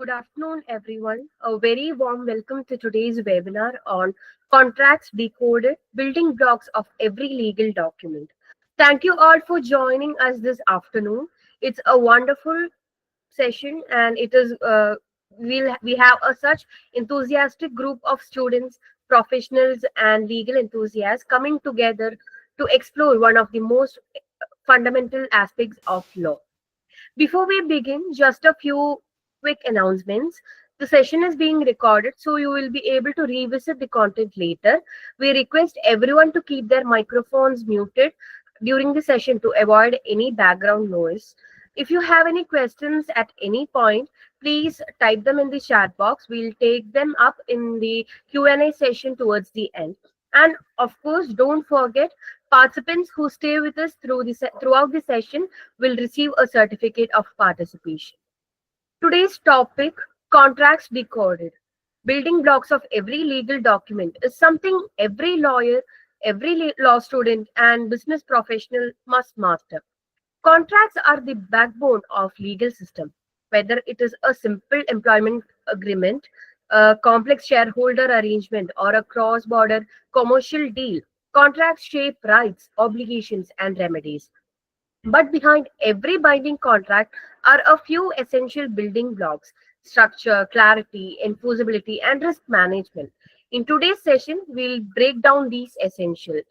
Good afternoon, everyone. A very warm welcome to today's webinar on Contracts Decoded, Building Blocks of Every Legal Document. Thank you all for joining us this afternoon. It's a wonderful session, and we have a such enthusiastic group of students, professionals, and legal enthusiasts coming together to explore one of the most fundamental aspects of law. Before we begin, just a few quick announcements. The session is being recorded, so you will be able to revisit the content later. We request everyone to keep their microphones muted during the session to avoid any background noise. If you have any questions at any point, please type them in the chat box. We'll take them up in the Q&A session towards the end. And of course, don't forget, participants who stay with us throughout the session will receive a certificate of participation. Today's topic, contracts decoded. Building blocks of every legal document is something every lawyer, every law student, and business professional must master. Contracts are the backbone of legal system, whether it is a simple employment agreement, a complex shareholder arrangement, or a cross-border commercial deal. Contracts shape rights, obligations, and remedies. But behind every binding contract are a few essential building blocks: structure, clarity, enforceability, and risk management. In today's session, we'll break down these essentials.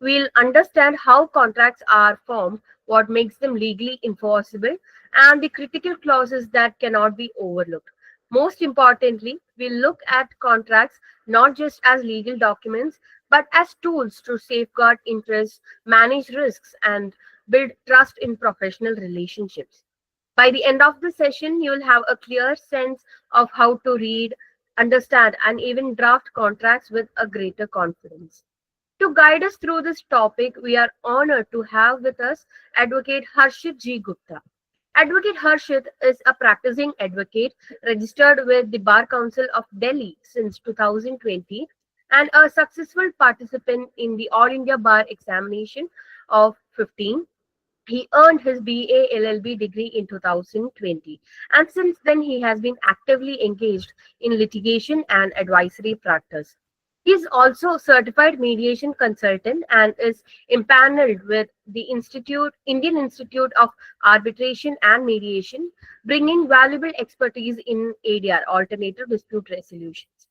We'll understand how contracts are formed, what makes them legally enforceable, and the critical clauses that cannot be overlooked. Most importantly, we'll look at contracts not just as legal documents, but as tools to safeguard interests, manage risks, and build trust in professional relationships. By the end of the session, you'll have a clear sense of how to read, understand, and even draft contracts with a greater confidence. To guide us through this topic, we are honored to have with us Advocate Harshit G Gupta. Advocate Harshit is a practicing advocate registered with the Bar Council of Delhi since 2020 and a successful participant in the All India Bar examination of 15. He earned his BA LLB degree in 2020, and since then he has been actively engaged in litigation and advisory practice. He is also a certified mediation consultant and is empaneled with the Indian Institute of Arbitration and Mediation, bringing valuable expertise in ADR, alternative dispute resolutions.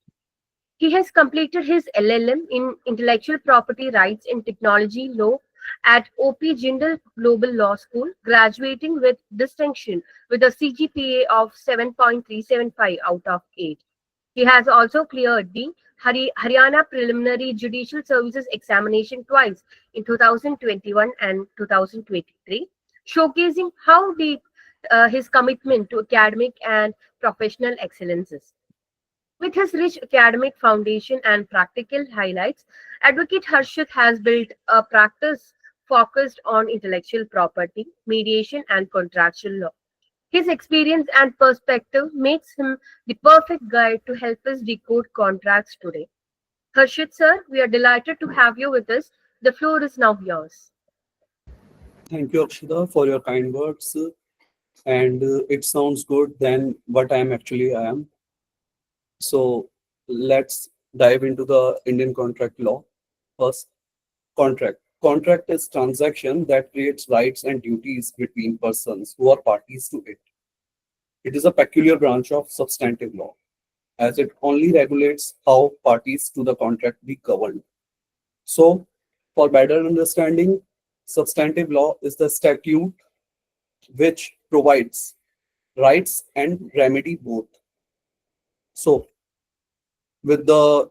He has completed his LLM in Intellectual Property Rights in Technology Law at OP Jindal Global Law School, graduating with distinction with a CGPA of 7.375 out of 8. He has also cleared the Haryana Preliminary Judicial Services Examination twice in 2021 and 2023, showcasing how deep his commitment to academic and professional excellence is. With his rich academic foundation and practical highlights, Advocate Harshit has built a practice focused on intellectual property, mediation, and contractual law. His experience and perspective makes him the perfect guide to help us decode contracts today. Harshit sir, we are delighted to have you with us. The floor is now yours. Thank you, Akshita, for your kind words. And it sounds good than what I am. So let's dive into the Indian contract law. First, contract. Contract is transaction that creates rights and duties between persons who are parties to it. It is a peculiar branch of substantive law, as it only regulates how parties to the contract be governed. So, for better understanding, substantive law is the statute which provides rights and remedy both. So, with the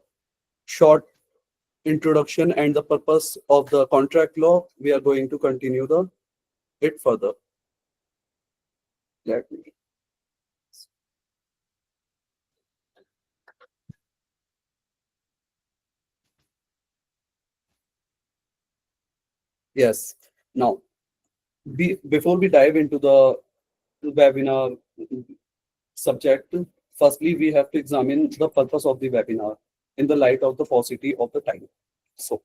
short introduction and the purpose of the contract law, we are going to continue it further. Let me. Yes. Now, before we dive into the webinar subject, firstly, we have to examine the purpose of the webinar in the light of the paucity of the time. So,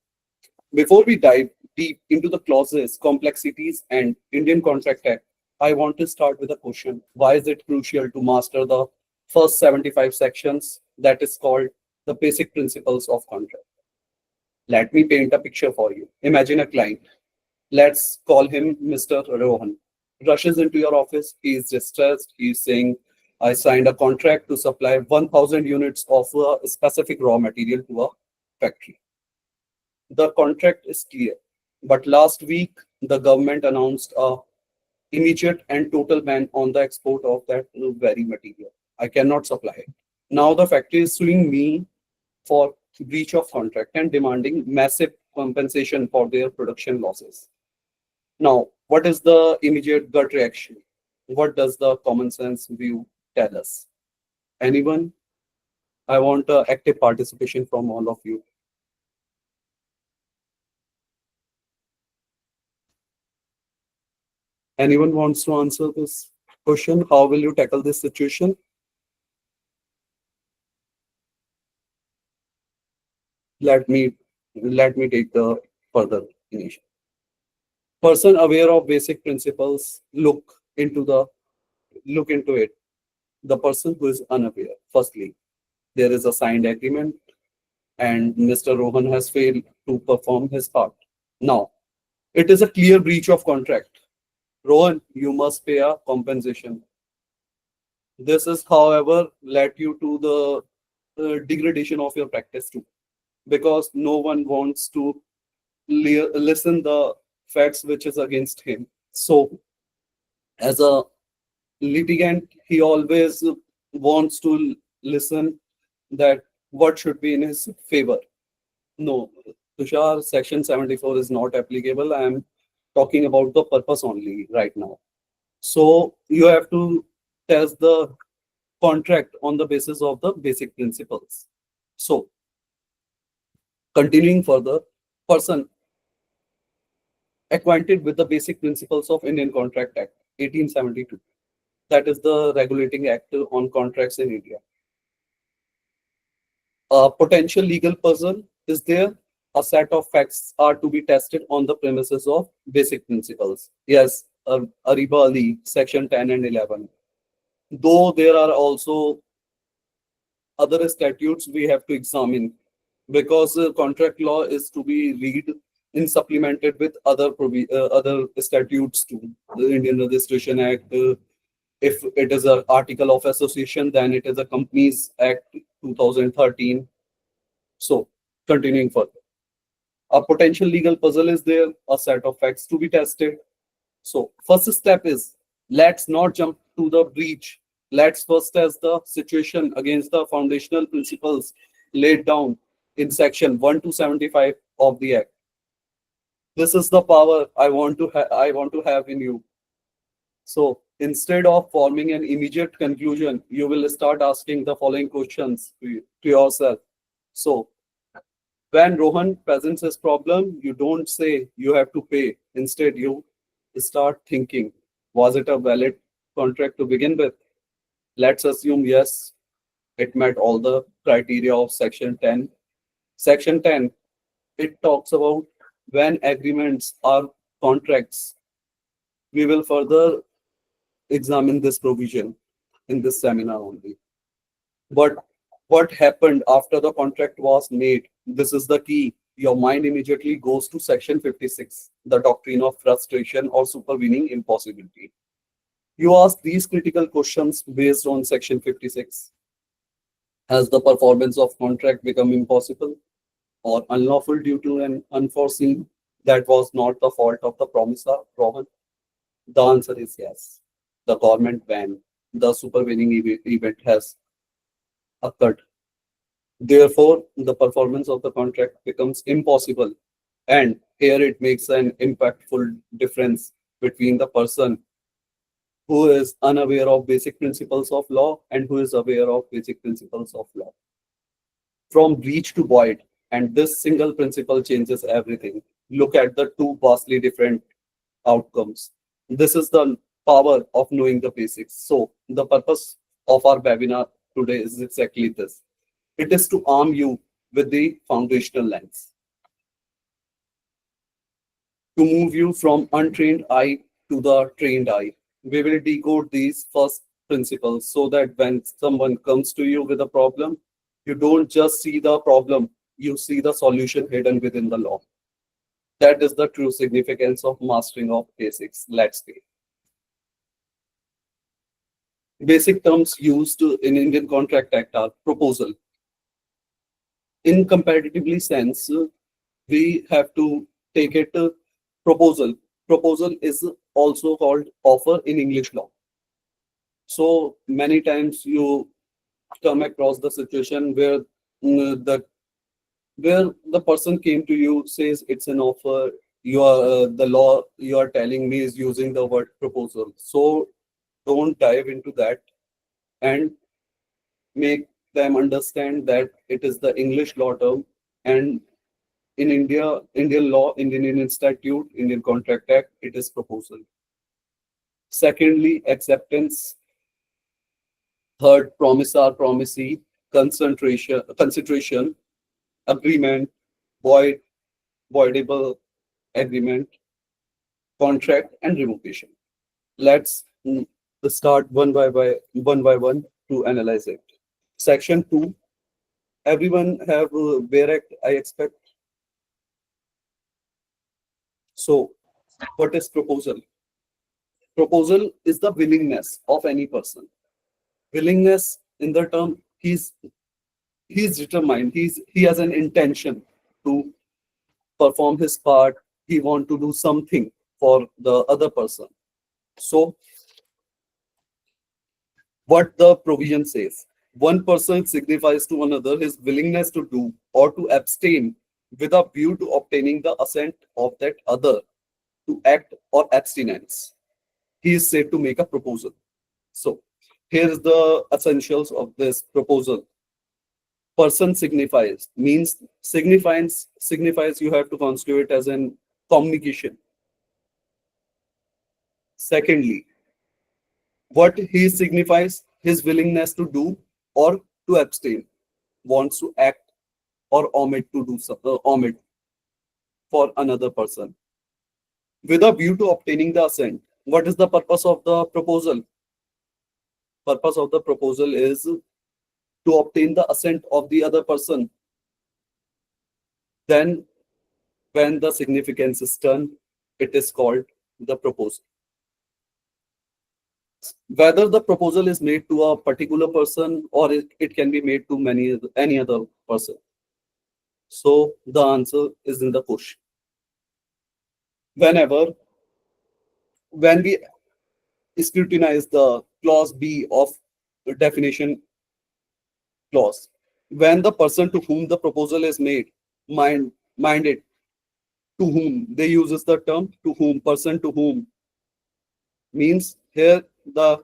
before we dive deep into the clauses, complexities, and Indian Contract Act, I want to start with a question. Why is it crucial to master the first 75 sections that is called the basic principles of contract. Let me paint a picture for you. Imagine a client. Let's call him Mr. Rohan. Rushes into your office. He is distressed. He is saying, I signed a contract to supply 1,000 units of a specific raw material to a factory. The contract is clear. But last week, the government announced a immediate and total ban on the export of that very material. I cannot supply it. Now the factory is suing me for breach of contract and demanding massive compensation for their production losses. Now, what is the immediate gut reaction? What does the common sense view tell us? Anyone? I want active participation from all of you. Anyone wants to answer this question? How will you tackle this situation? Let me take the further initiative. Person aware of basic principles look into it. The person who is unaware, firstly, there is a signed agreement and Mr. Rohan has failed to perform his part. Now, it is a clear breach of contract. Rohan, you must pay a compensation. This is, however, led you to the degradation of your practice too, because no one wants to listen the facts which is against him. So, as a litigant, he always wants to listen that what should be in his favor. No, Tushar, Section 74 is not applicable. I am talking about the purpose only right now. So you have to test the contract on the basis of the basic principles. So continuing further, person acquainted with the basic principles of Indian Contract Act 1872. That is the regulating act on contracts in India. A potential legal puzzle is there. A set of facts are to be tested on the premises of basic principles. Yes, Ariba Ali, section 10 and 11. Though there are also other statutes we have to examine, because contract law is to be read in supplemented with other statutes too. The Indian Registration Act, if it is an article of association, then it is a Companies Act 2013. So, continuing further. A potential legal puzzle is there, a set of facts to be tested. So, first step is, let's not jump to the breach. Let's first test the situation against the foundational principles laid down in section 1 to 75 of the Act. This is the power I want to have in you. So, instead of forming an immediate conclusion, you will start asking the following questions to yourself. So, when Rohan presents his problem, you don't say you have to pay. Instead, you start thinking, was it a valid contract to begin with? Let's assume yes, it met all the criteria of Section 10. Section 10, it talks about when agreements are contracts. We will further examine this provision in this seminar only. But what happened after the contract was made? This is the key. Your mind immediately goes to Section 56, the doctrine of frustration or supervening impossibility. You ask these critical questions based on Section 56. Has the performance of contract become impossible or unlawful due to an unforeseen that was not the fault of the promisor, Rohan? The answer is yes. The government ban, the supervening event has occurred. Therefore, the performance of the contract becomes impossible. And here it makes an impactful difference between the person who is unaware of basic principles of law and who is aware of basic principles of law. From breach to void, and this single principle changes everything. Look at the two vastly different outcomes. This is the power of knowing the basics. So, the purpose of our webinar today is exactly this. It is to arm you with the foundational lens, to move you from untrained eye to the trained eye. We will decode these first principles so that when someone comes to you with a problem, you don't just see the problem, you see the solution hidden within the law. That is the true significance of mastering of basics. Let's say basic terms used in Indian Contract Act are proposal. In comparatively sense, we have to take it proposal. Proposal is also called offer in English law. So many times you come across the situation where the person came to you says it's an offer. You are the law you are telling me is using the word proposal. So don't dive into that and make them understand that it is the English law term, and in India, Indian law, Indian Statute, Indian Contract Act, it is proposal. Secondly, acceptance. Third, promisor, promisee, consideration, agreement, void, voidable agreement, contract, and revocation. Let's start one by one to analyze it. Section 2. Everyone have Bare Act, I expect. So, what is proposal? Proposal is the willingness of any person. Willingness in the term he's determined. He has an intention to perform his part. He want to do something for the other person. So, what the provision says. One person signifies to another his willingness to do or to abstain with a view to obtaining the assent of that other to act or abstinence. He is said to make a proposal. So, here's the essentials of this proposal. Person signifies you have to constitute as an communication. Secondly, what he signifies his willingness to do or to abstain, wants to act or omit to do omit for another person with a view to obtaining the assent. What is the purpose of the proposal? Purpose of the proposal is to obtain the assent of the other person. Then when the significance is done, it is called the proposal. Whether the proposal is made to a particular person or it can be made to any other person. So the answer is in the question. When we scrutinize the clause B of the definition clause, when the person to whom the proposal is made, minded, to whom they uses the term to whom, person to whom, means here the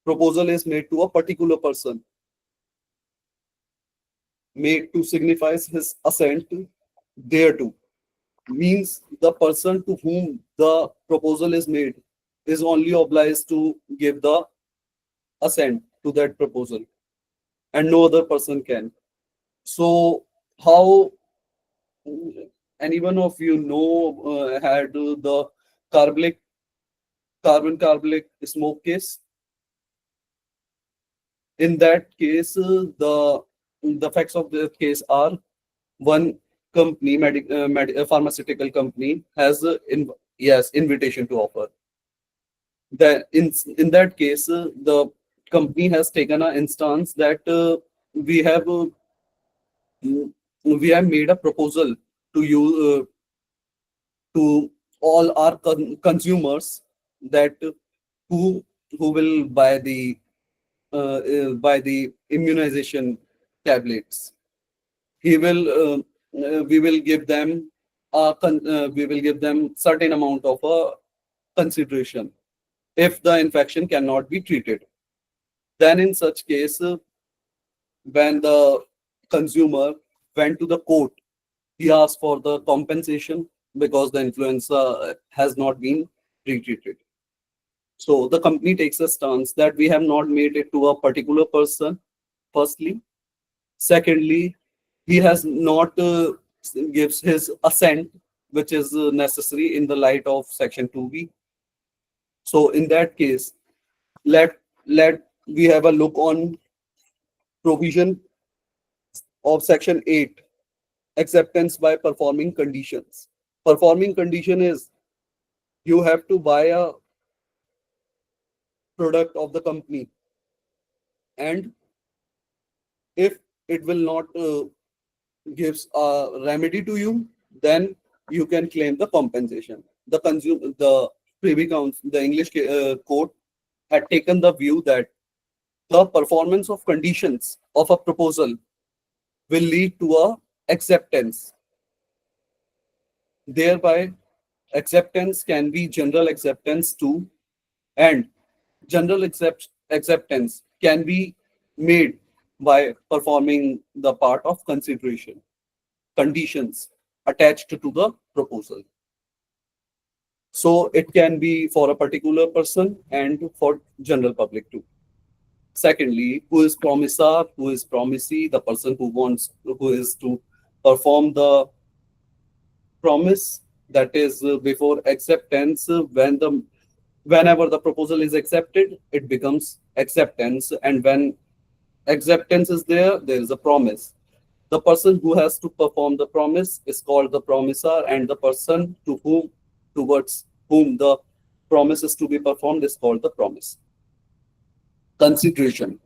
proposal is made to a particular person, made to signifies his assent thereto, means the person to whom the proposal is made is only obliged to give the assent to that proposal and no other person can. So how anyone of you know had the carbolic carbon smoke case? In that case, the facts of the case are one company, pharmaceutical company, has yes invitation to offer. That in that case, the company has taken an instance that we have uh, we have made a proposal to you to all our consumers that who will buy the immunization tablets. He will we will give them we will give them certain amount of a consideration if the infection cannot be treated. Then in such case, when the consumer went to the court, he asked for the compensation because the influenza has not been treated. So the company takes a stance that we have not made it to a particular person, firstly. Secondly, he has not gives his assent, which is necessary in the light of Section 2B. So in that case, let let we have a look on provision of section 8, acceptance by performing conditions. Performing condition is you have to buy a product of the company, and if it will not gives a remedy to you, then you can claim the compensation. The Privy Council, the English court had taken the view that the performance of conditions of a proposal will lead to a acceptance. Thereby, acceptance can be general acceptance too, and acceptance can be made by performing the part of consideration, conditions attached to the proposal. So it can be for a particular person and for general public too. Secondly, who is promisor, who is promisee, the person who is to perform the promise, that is before acceptance. Whenever the proposal is accepted, it becomes acceptance, and when acceptance is there, there is a promise. The person who has to perform the promise is called the promisor, and the person towards whom the promise is to be performed is called the promise. Consideration.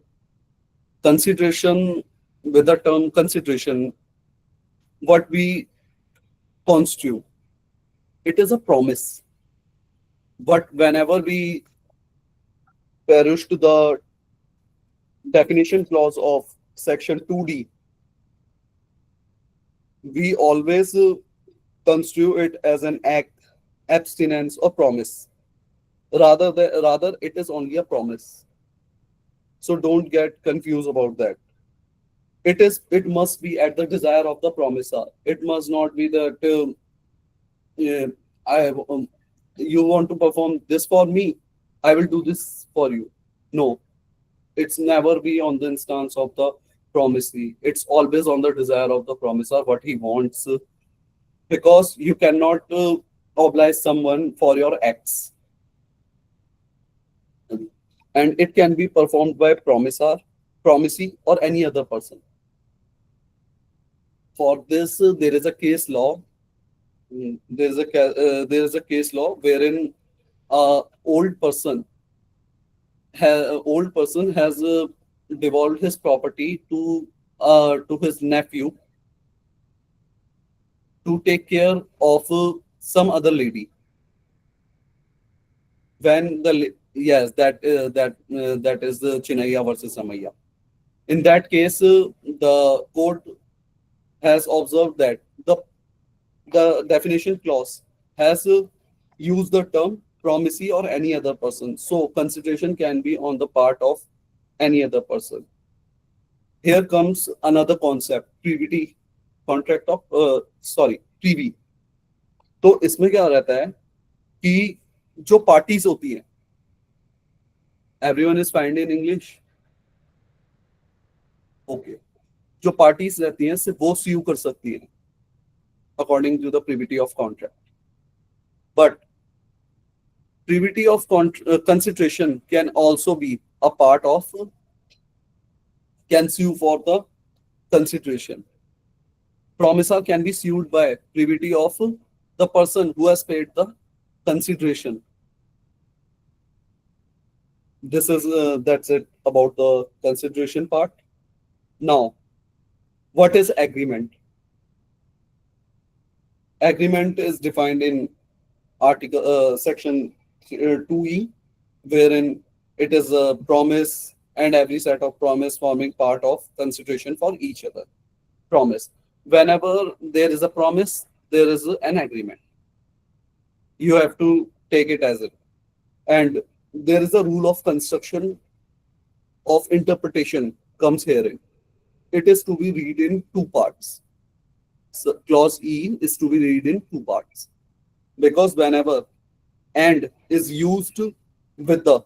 Consideration, with the term consideration, what we constitute, it is a promise. But whenever we perish to the definition clause of section 2D, we always construe it as an act, abstinence, or promise. Rather, it is only a promise. So don't get confused about that. It must be at the desire of the promisor. It must not be that uh, I you want to perform this for me, I will do this for you. No, it's never be on the instance of the promisee. It's always on the desire of the promisor, what he wants, because you cannot oblige someone for your acts, and it can be performed by promisor, promisee, or any other person. For this, there is a case law. There is a case law wherein a old person has devolved his property to his nephew to take care of some other lady. Yes, that is the Chinaya versus Ramaiya. In that case, the court has observed that the definition clause has used the term promisee or any other person. So consideration can be on the part of any other person. Here comes another concept, privity, contract of sorry, privy. तो इसमें क्या रहता है कि जो parties होती हैं, everyone is find in English, okay, जो पार्टीज रहती हैं सिर्फ वो स्यू कर सकती हैं according to the privity of contract. But privity of consideration can also be a part of, can sue for the consideration. Promisor can be sued by privity of the person who has paid the consideration. This is that's it about the consideration part. Now, what is agreement? Agreement is defined in article section 2E, wherein it is a promise and every set of promise forming part of consideration for each other. Promise. Whenever there is a promise, there is an agreement. You have to take it as it. And there is a rule of construction of interpretation comes herein. It is to be read in two parts. So clause E is to be read in two parts. Because whenever and is used with the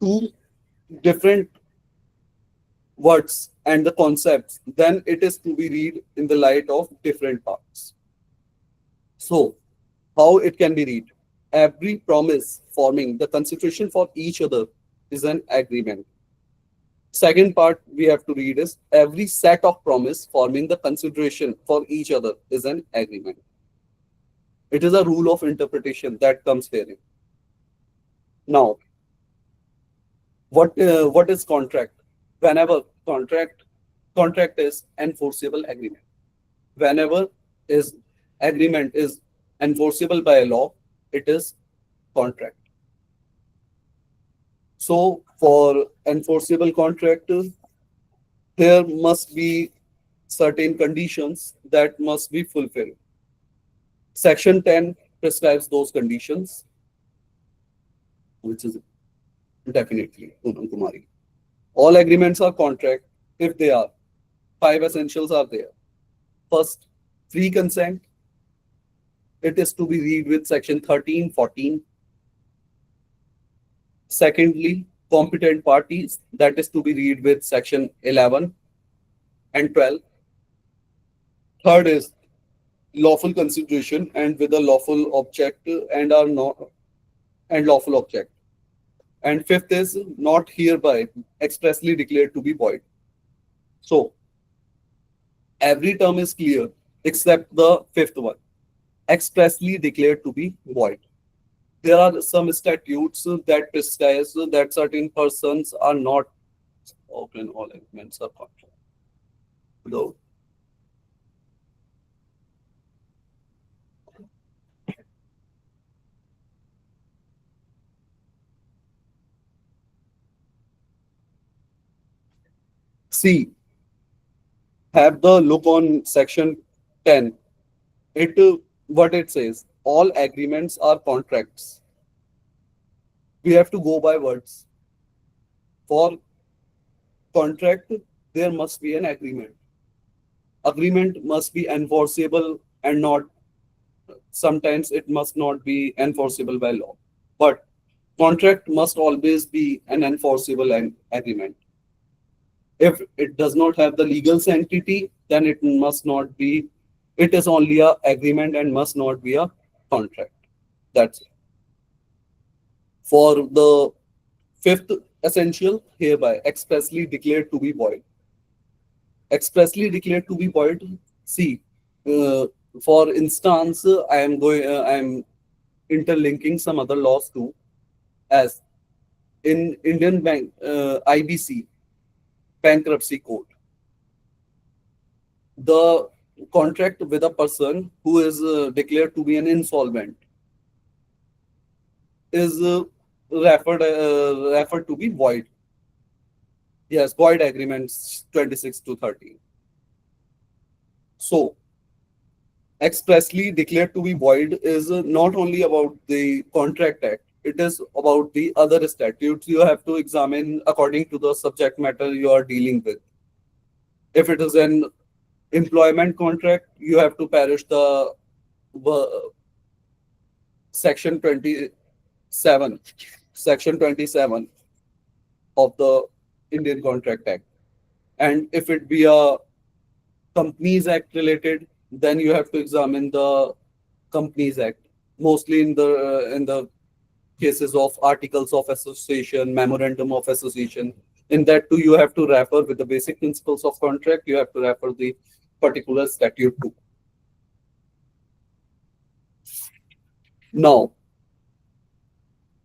two different words and the concepts, then it is to be read in the light of different parts. So, how it can be read? Every promise forming the consideration for each other is an agreement. Second part we have to read is every set of promise forming the consideration for each other is an agreement. It is a rule of interpretation that comes here. Now, what is contract? Whenever contract is enforceable agreement. Whenever is agreement is enforceable by a law, it is contract. So for enforceable contract, there must be certain conditions that must be fulfilled. Section 10 prescribes those conditions, which is definitely Poonam Kumari. All agreements are contract if they are. Five essentials are there. First, free consent. It is to be read with section 13, 14. Secondly, competent parties. That is to be read with section 11 and 12. Third is lawful consideration and with a lawful object and are not and lawful object. And fifth is not hereby expressly declared to be void. So every term is clear except the fifth one, expressly declared to be void. There are some statutes that prescribe that certain persons are not open all agreements are contract. Though see, have the look on section 10. It what it says. All agreements are contracts. We have to go by words. For contract, there must be an agreement. Agreement must be enforceable and not sometimes it must not be enforceable by law. But contract must always be an enforceable agreement. If it does not have the legal sanctity, then it must not be, it is only a agreement and must not be a contract. That's it. For the fifth essential, hereby expressly declared to be void. Expressly declared to be void. See, uh, for instance, I am interlinking some other laws too, as in Indian Bank IBC bankruptcy code. The contract with a person who is declared to be an insolvent is referred to be void. Yes, void agreements 26 to 30. So expressly declared to be void is not only about the contract act, it is about the other statutes you have to examine according to the subject matter you are dealing with. If it is an employment contract, you have to perish the section 27, section 27 of the Indian Contract Act. And if it be a Companies Act related, then you have to examine the Companies Act, mostly in the cases of articles of association, memorandum of association. In that too, you have to refer with the basic principles of contract. You have to refer the particular statute too. Now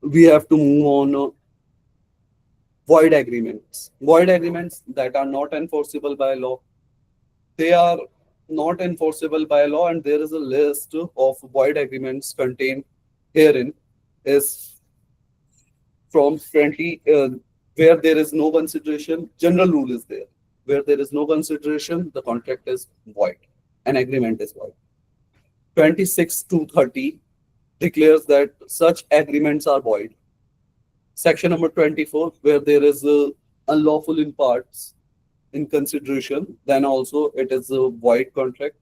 we have to move on. Void agreements. Void agreements that are not enforceable by law. They are not enforceable by law, and there is a list of void agreements contained herein is from 20 where there is no consideration. General rule is there. Where there is no consideration, the contract is void. An agreement is void. 26 to 30 declares that such agreements are void. Section number 24, where there is unlawful in parts in consideration, then also it is a void contract.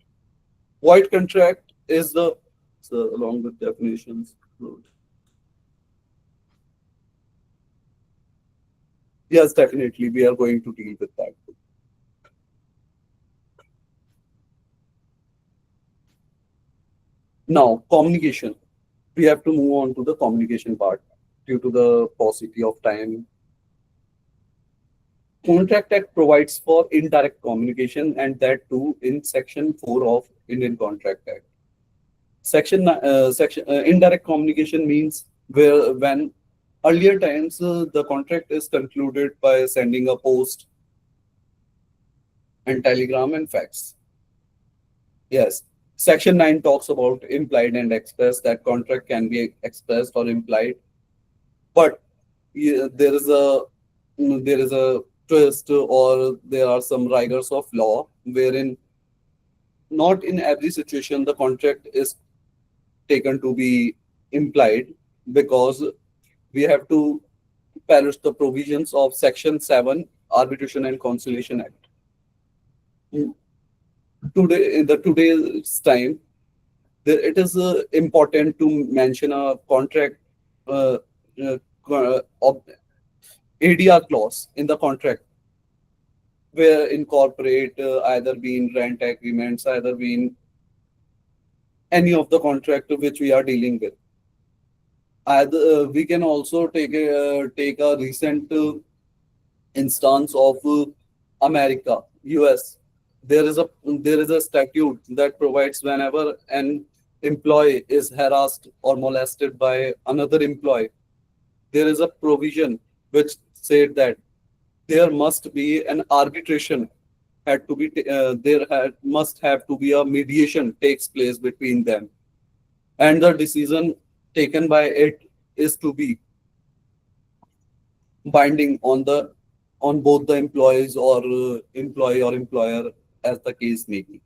Void contract is the, so along with definitions. Yes, definitely, we are going to deal with that. Now, communication. We have to move on to the communication part due to the paucity of time. Contract Act provides for indirect communication, and that too in Section 4 of Indian Contract Act. Section indirect communication means where when earlier times the contract is concluded by sending a post and telegram and fax. Yes. Section 9 talks about implied and express, that contract can be expressed or implied, but yeah, there is a twist, or there are some rigors of law wherein not in every situation the contract is taken to be implied, because we have to perish the provisions of Section 7 Arbitration and Conciliation Act. Today, in the today's time, it is important to mention a contract uh, of ADR clause in the contract, where incorporate either being rent agreements, either being any of the contract which we are dealing with. Either we can also take a recent instance of America, US. There is a statute that provides whenever an employee is harassed or molested by another employee, there is a provision which said that there must be an arbitration, had to be must have to be a mediation takes place between them, and the decision taken by it is to be binding on both the employees, or employee or employer, as the case may be.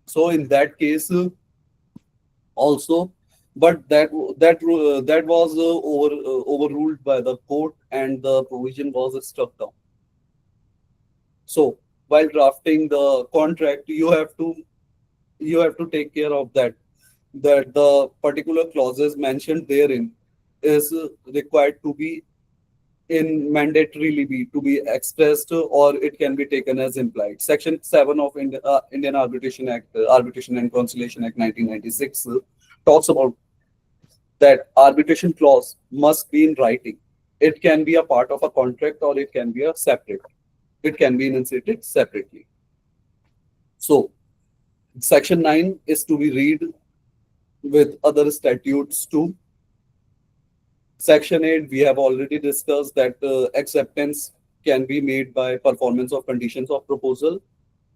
So in that case also, but that was overruled by the court, and the provision was struck down. So while drafting the contract, you have to take care of that the particular clauses mentioned therein is required to be in mandatorily be to be expressed, or it can be taken as implied. Section 7 of Indian Arbitration Act, Arbitration and Conciliation Act 1996, talks about that arbitration clause must be in writing. It can be a part of a contract, or it can be a separate. It can be enunciated separately. So Section 9 is to be read with other statutes too. Section 8, we have already discussed that acceptance can be made by performance of conditions of proposal,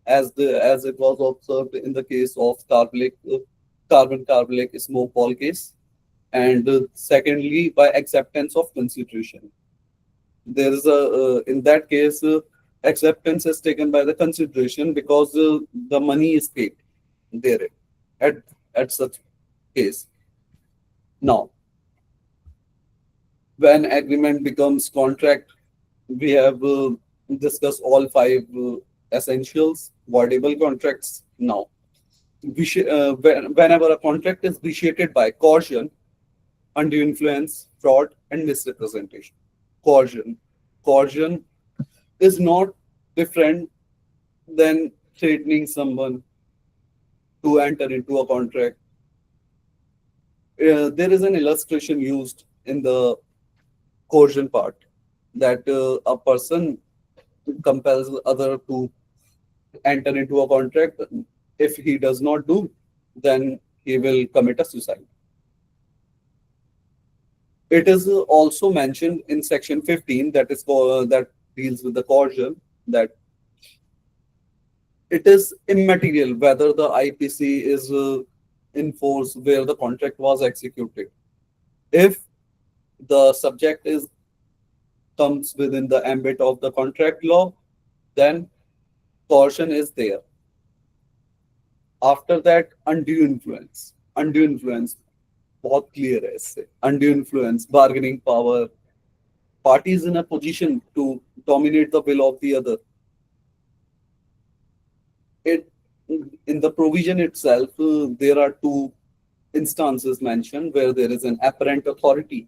as it was observed in the case of carbon carbolic smoke ball case, and secondly by acceptance of consideration. There is a in that case acceptance is taken by the consideration, because the money is paid there at at such case. Now, when agreement becomes contract, we have discussed all five essentials, voidable contracts. Now, whenever a contract is vitiated by coercion, undue influence, fraud, and misrepresentation. Coercion. Coercion is not different than threatening someone to enter into a contract. There is an illustration used in the coercion part, that a person compels other to enter into a contract. If he does not do, then he will commit a suicide. It is also mentioned in section 15, that deals with the coercion, that it is immaterial whether the IPC is in force where the contract was executed. If the subject is comes within the ambit of the contract law, then coercion is there. After that, undue influence. Undue influence, बहुत clear है इससे. Undue influence, bargaining power, parties in a position to dominate the will of the other. It in the provision itself, there are two instances mentioned where there is an apparent authority.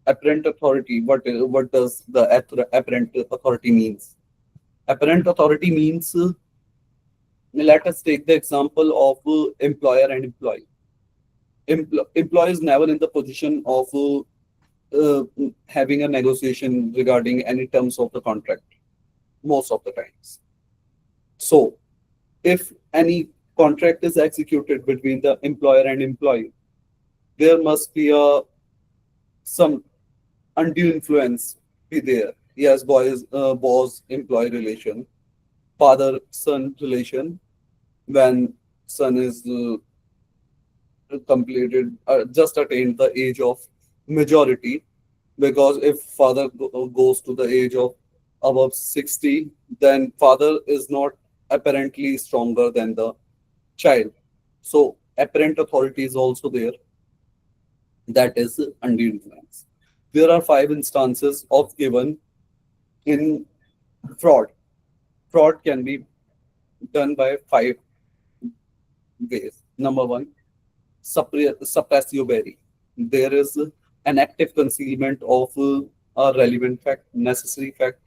Apparent authority. What does the apparent authority means? Apparent authority means, let us take the example of employer and employee. Employee is never in the position of having a negotiation regarding any terms of the contract. most of the times. So if any contract is executed between the employer and employee, there must be a some undue influence be there. Yes, boss employee relation, father son relation, when son is completed just attained the age of majority, because if father goes to the age of above 60, then father is not apparently stronger than the child. So apparent authority is also there, that is undue influence. There are five instances of given in fraud. Fraud can be done by five ways. Number one, suppressio berry. There is an active concealment of a relevant fact, necessary fact.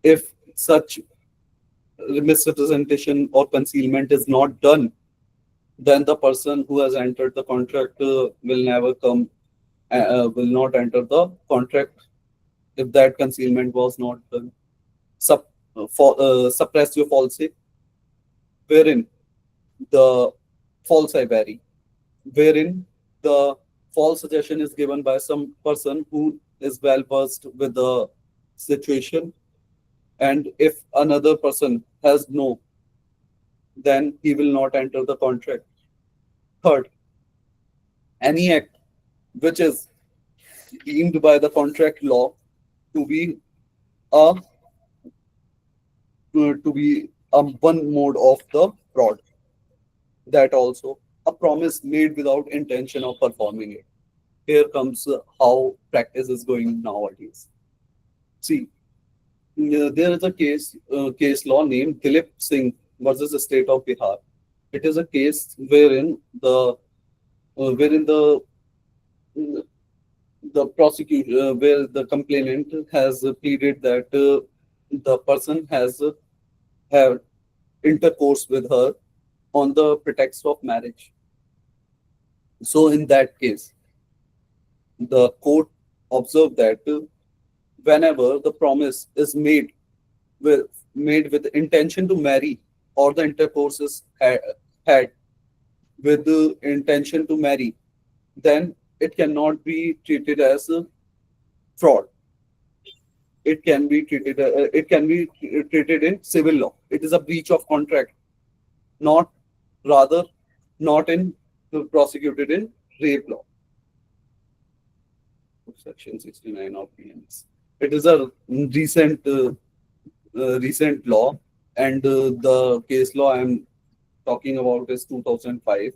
If such misrepresentation or concealment is not done, then the person who has entered the contract will never come, will not enter the contract if that concealment was not done. Sup, suppressio false, wherein the false I vary, wherein the false suggestion is given by some person who is well versed with the situation, and if another person has no, then he will not enter the contract. Third, any act which is deemed by the contract law to be a one mode of the fraud, that also a promise made without intention of performing it. Here comes how practice is going nowadays. See, there is a case law named Dilip Singh versus the state of Bihar. It is a case wherein the prosecution, where the complainant has pleaded that the person has have intercourse with her on the pretext of marriage. So in that case, the court observed that whenever the promise is with made with intention to marry, or the intercourse is had with the intention to marry, then it cannot be treated as a fraud. It can be treated in civil law. It is a breach of contract, not rather not in prosecuted in rape law, section 69 of PNS. It is a recent law, and the case law I'm talking about is 2005. It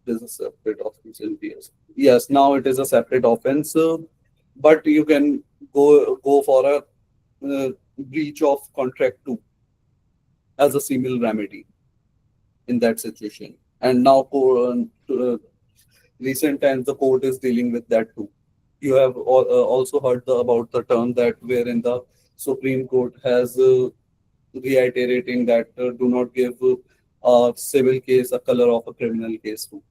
is a separate offense in PS. Yes, now it is a separate offense, but you can go for a breach of contract too as a civil remedy in that situation. And now, recent times, the court is dealing with that too. You have also heard about the term that wherein the Supreme Court has reiterating that do not give a civil case a color of a criminal case too.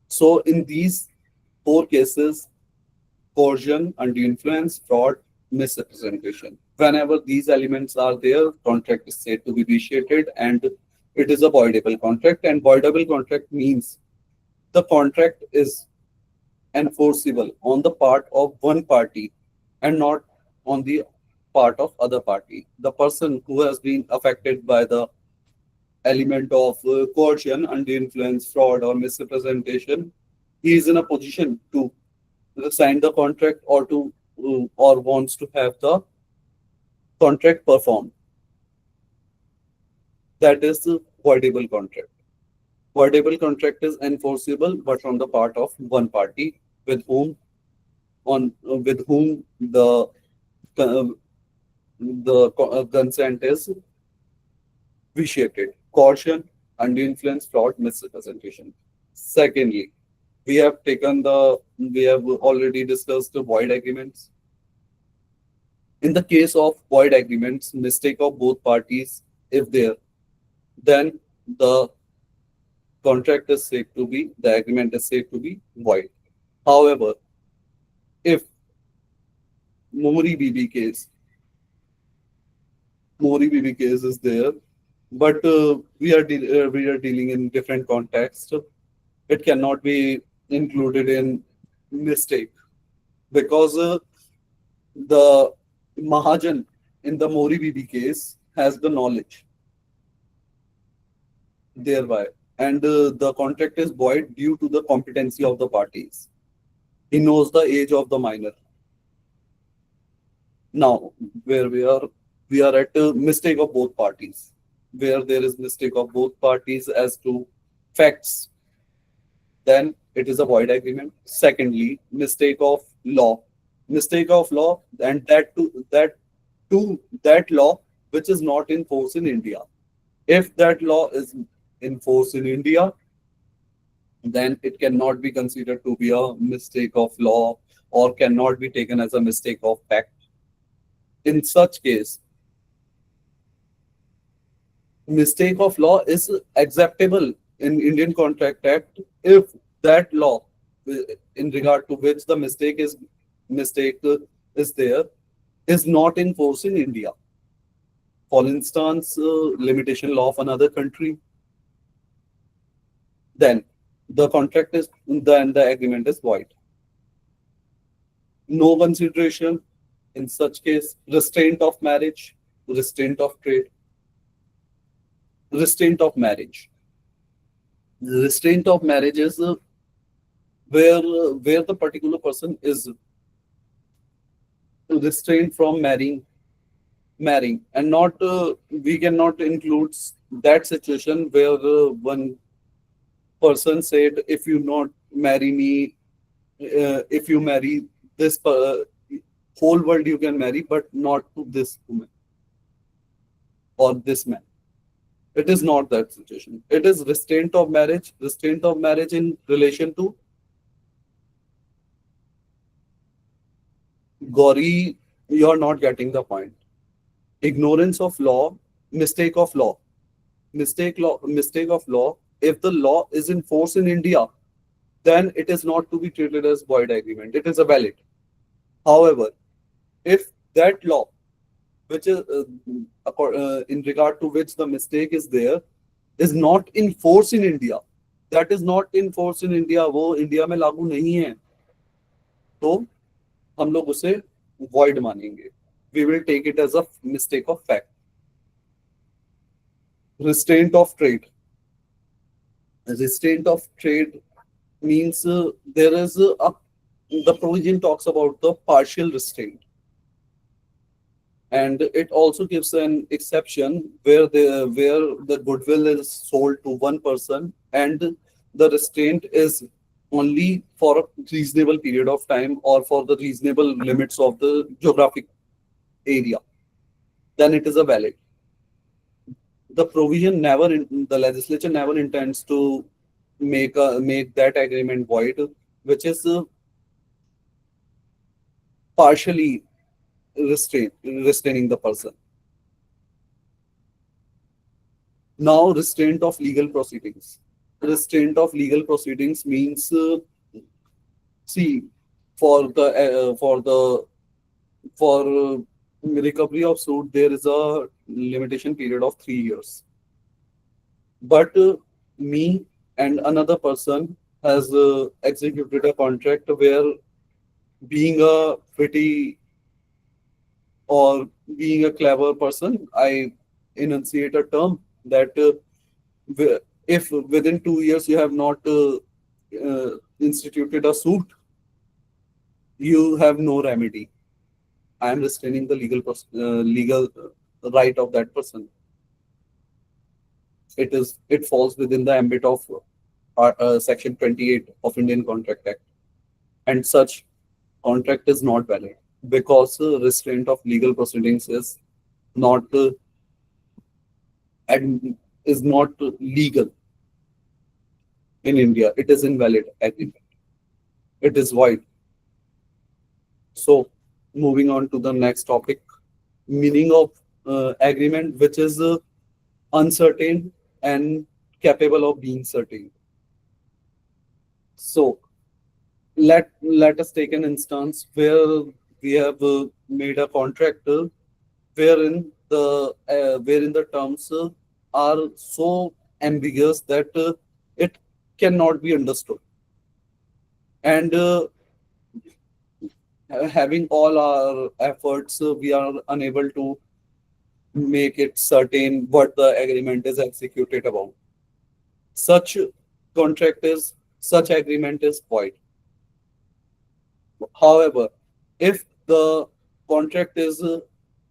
So in these four cases, coercion, undue influence, fraud, misrepresentation. Whenever these elements are there, contract is said to be vitiated, and it is a voidable contract. And voidable contract means the contract is enforceable on the part of one party and not on the part of other party. The person who has been affected by the element of coercion, undue influence, fraud, or misrepresentation, he is in a position to sign the contract or wants to have the contract performed. That is the voidable contract. Voidable contract is enforceable, but on the part of one party with whom uh, the consent is vitiated. Coercion, undue influence, fraud, misrepresentation. Secondly, we have already discussed the void agreements. In the case of void agreements, mistake of both parties, if there, then the the agreement is said to be void. However, if Mori BB case. Mori BB case is there, but we are dealing in different context. It cannot be included in mistake because the Mahajan in the Mori BB case has the knowledge thereby, and the contract is void due to the competency of the parties. He knows the age of the minor. Now, where we are at a mistake of both parties. Where there is mistake of both parties as to facts, then it is a void agreement. Secondly, mistake of law. Mistake of law, and that law which is not in force in India. If that law is in force in India, then it cannot be considered to be a mistake of law or cannot be taken as a mistake of fact. In such case, mistake of law is acceptable in Indian Contract Act if that law in regard to which the mistake is there is not in force in India. For instance, limitation law of another country, then the agreement is void. No consideration in such case, restraint of marriage, restraint of trade, restraint of marriage. Restraint of marriage is where the particular person is restrained from marrying, and not we cannot include that situation where one person said, if you not marry me, if you marry this whole world you can marry, but not to this woman or this man. It is not that situation. It is restraint of marriage in relation to Gauri. You are not getting the point. Ignorance of law, mistake of law, mistake of law. If the law is in force in India, then it is not to be treated as void agreement. It is a valid. However, if that law, which is in regard to which the mistake is there, is not in force in India, that is not in force in India, वो India में लागू नहीं है, तो हम लोग उसे void मानेंगे. We will take it as a mistake of fact. Restraint of trade. Restraint of trade means there is the provision talks about the partial restraint, and it also gives an exception where the goodwill is sold to one person and the restraint is only for a reasonable period of time or for the reasonable limits of the geographic area, then it is a valid. The provision never the legislature never intends to make that agreement void, which is partially restraining the person. Now, restraint of legal proceedings. Restraint of legal proceedings means, see, for recovery of suit, there is a limitation period of 3 years. But me and another person has executed a contract where, being a pretty or being a clever person, I enunciate a term that if within 2 years you have not instituted a suit, you have no remedy. I am restraining the legal right of that person. It falls within the ambit of Section 28 of Indian Contract Act, and such contract is not valid because restraint of legal proceedings is not is not legal in India. It is invalid agreement. It is void. So, moving on to the next topic, meaning of agreement, which is uncertain and capable of being certain. So, let us take an instance where we have made a contract wherein the terms are so ambiguous that it cannot be understood. And having all our efforts, we are unable to make it certain what the agreement is executed about. Such such agreement is void. However, if the contract is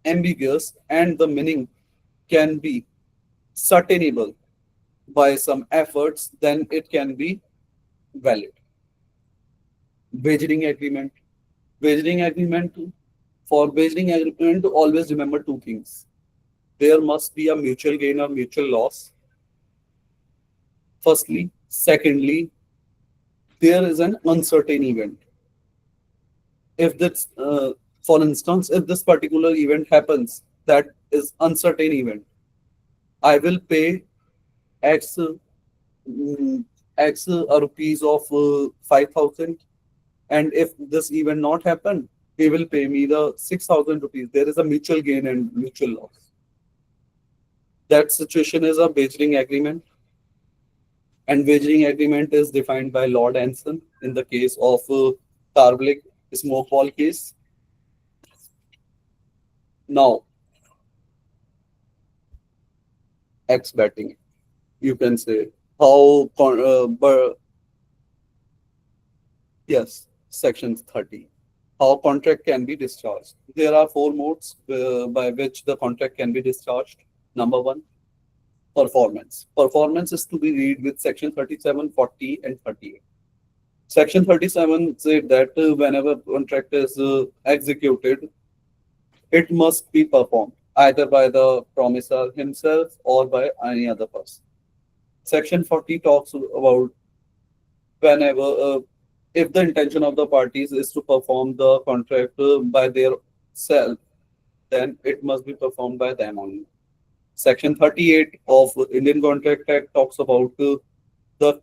ambiguous and the meaning can be certainable by some efforts, then it can be valid. Wagering agreement. Wagering agreement. For wagering agreement, always remember two things. There must be a mutual gain or mutual loss. Firstly. Secondly, there is an uncertain event. If this, for instance, if this particular event happens, that is uncertain event, I will pay X mm, X rupees of 5,000, and if this event not happen, he will pay me the 6,000 rupees. There is a mutual gain and mutual loss. That situation is a wagering agreement, and wagering agreement is defined by Lord Anson in the case of Carblick smoke ball case. Now, X betting, you can say yes, section 30. How contract can be discharged. There are four modes by which the contract can be discharged. Number one, performance. Performance is to be read with section 37, 40, and 38. Section 37 said that whenever contract is executed, it must be performed either by the promisor himself or by any other person. Section 40 talks about whenever if the intention of the parties is to perform the contract by their self, then it must be performed by them only. Section 38 of Indian Contract Act talks about the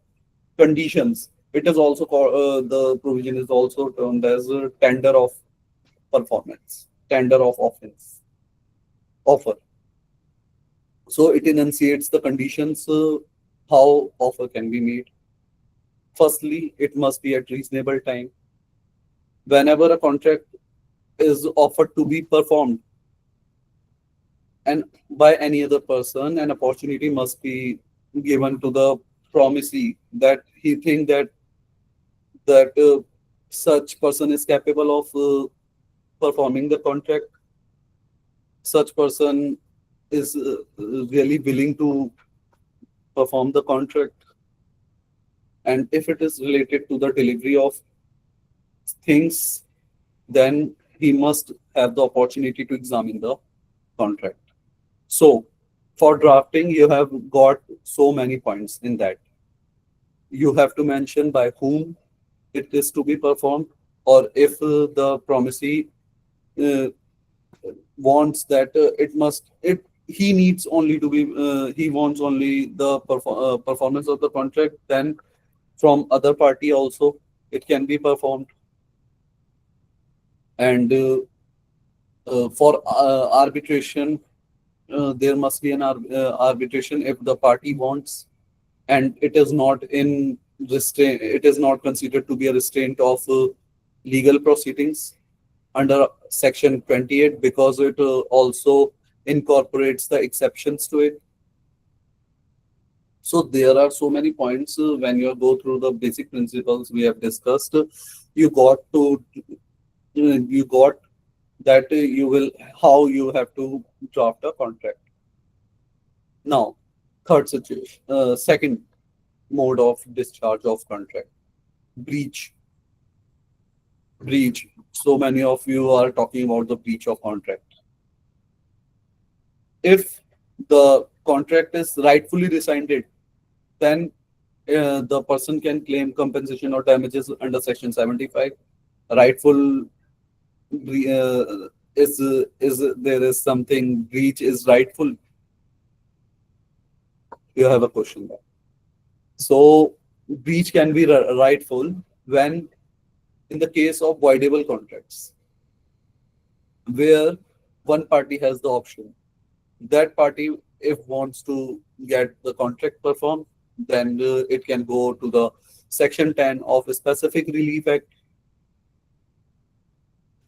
conditions. It is also called, the provision is also termed as tender of performance, tender of offense, offer. So it enunciates the conditions how offer can be made. Firstly, it must be at reasonable time. Whenever a contract is offered to be performed and by any other person, an opportunity must be given to the promisee that he think that such person is capable of performing the contract. Such person is really willing to perform the contract, and if it is related to the delivery of things, then he must have the opportunity to examine the contract. So, for drafting, you have got so many points in that. You have to mention by whom it is to be performed, or if the promisee uh, wants that it must it he needs only to be he wants only the performance of the contract, then from other party also it can be performed. And for arbitration, there must be an arbitration if the party wants, and it is not in restraint, it is not considered to be a restraint of legal proceedings under section 28, because it also incorporates the exceptions to it. So there are so many points when you go through the basic principles we have discussed. You got to you got that you will how you have to draft a contract. Now, third situation, second mode of discharge of contract, breach. Breach. So many of you are talking about the breach of contract. If the contract is rightfully rescinded, then the person can claim compensation or damages under section 75. Rightful is there is something breach is rightful? You have a question there. So breach can be rightful when in the case of voidable contracts. where one party has the option. That party, if wants to get the contract performed, then it can go to the section 10 of a specific relief act,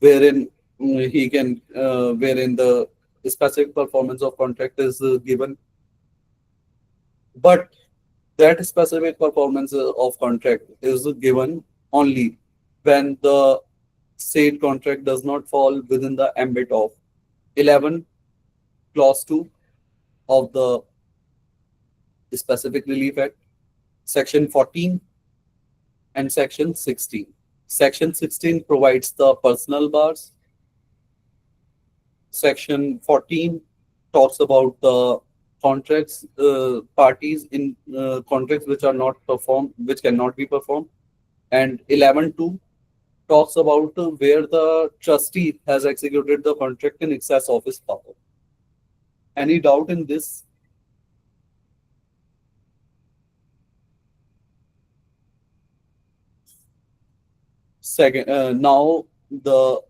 wherein wherein the specific performance of contract is given. But that specific performance of contract is given only when the said contract does not fall within the ambit of 11 clause 2 of the specific relief act, section 14 and section 16. Section 16 provides the personal bars. Section 14 talks about the contracts, parties in contracts which are not performed, which cannot be performed. And 11.2 talks about where the trustee has executed the contract in excess of his power. Any doubt in this? Second, now the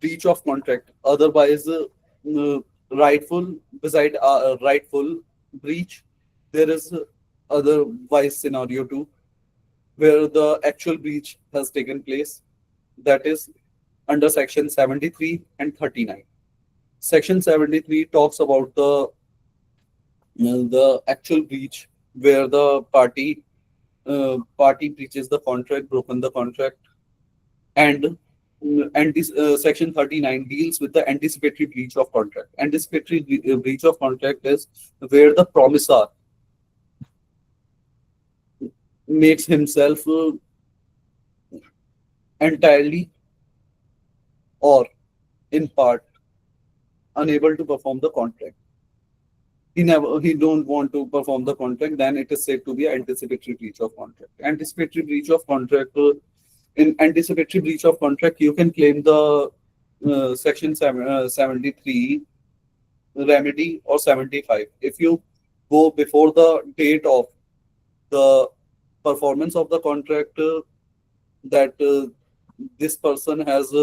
breach of contract, otherwise rightful, beside rightful breach, there is otherwise scenario too, where the actual breach has taken place. That is under section 73 and 39. Section 73 talks about the actual breach where the party breaches the contract, broken the contract, and this section 39 deals with the anticipatory breach of contract. Anticipatory breach of contract is where the promisor makes himself entirely or in part unable to perform the contract. He don't want to perform the contract, then it is said to be anticipatory breach of contract. Anticipatory breach of contract, in anticipatory breach of contract, you can claim the section 73 remedy or 75. If you go before the date of the performance of the contract, that this person has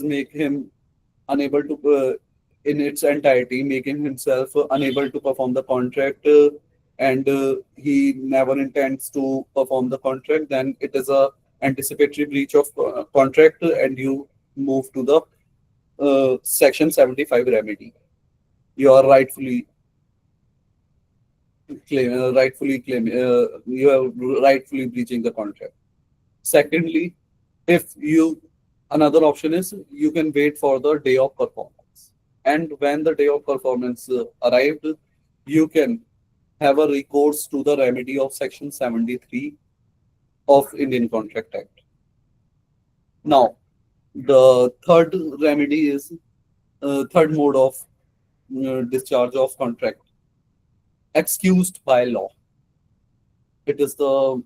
make him unable to in its entirety, making himself unable to perform the contract, and he never intends to perform the contract, then it is a anticipatory breach of contract, and you move to the section 75 remedy. You are you are rightfully breaching the contract. Secondly, if you another option is you can wait for the day of performance, and when the day of performance arrived, you can have a recourse to the remedy of section 73 of Indian Contract Act. Now, the third remedy is third mode of discharge of contract, excused by law. It is the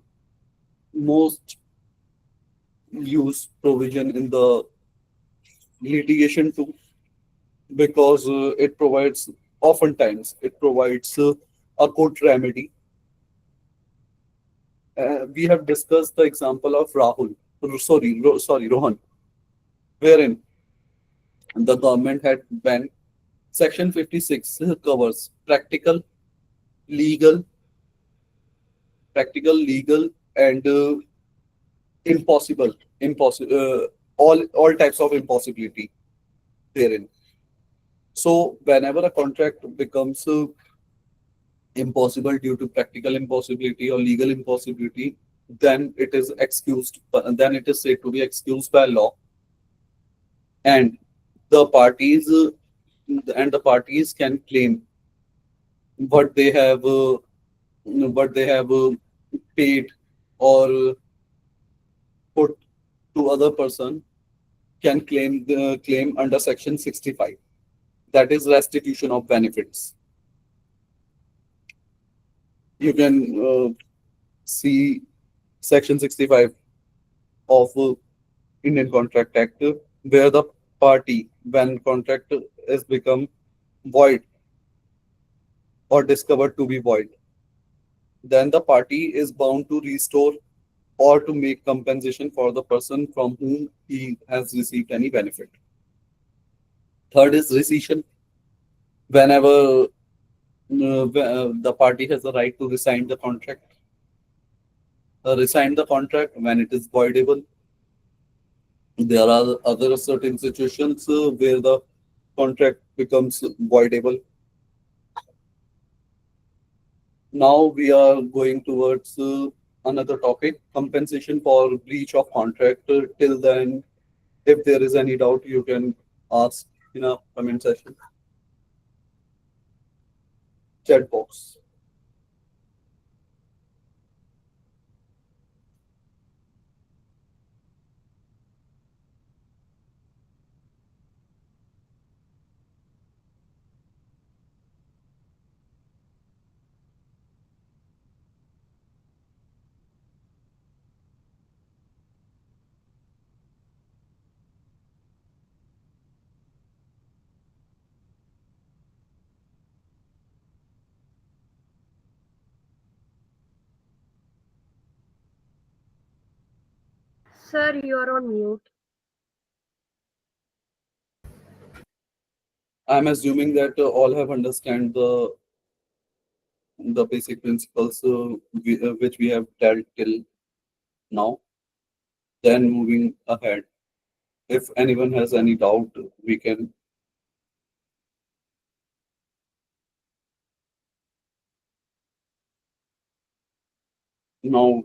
most used provision in the litigation too, because it provides a court remedy. We have discussed the example of Rohan, wherein the government had banned. Section 56 covers legal, legal, and impossible, all types of impossibility therein. So whenever a contract becomes impossible due to practical impossibility or legal impossibility, then it is excused. Then it is said to be excused by law, and the parties the parties can claim what they have paid or put to other person, can claim under section 65, that is restitution of benefits. You can see section 65 of Indian Contract Act, where the party, when contract is become void or discovered to be void, then the party is bound to restore or to make compensation for the person from whom he has received any benefit. Third is rescission. Whenever the party has the right to resign the contract when it is voidable. There are other certain situations where the contract becomes voidable. Now we are going towards another topic, compensation for breach of contract. Till then, if there is any doubt, you can ask in a comment section, chat box. Sir, you are on mute. I'm assuming that all have understand the basic principles which we have dealt till now. Then moving ahead, if anyone has any doubt, we can now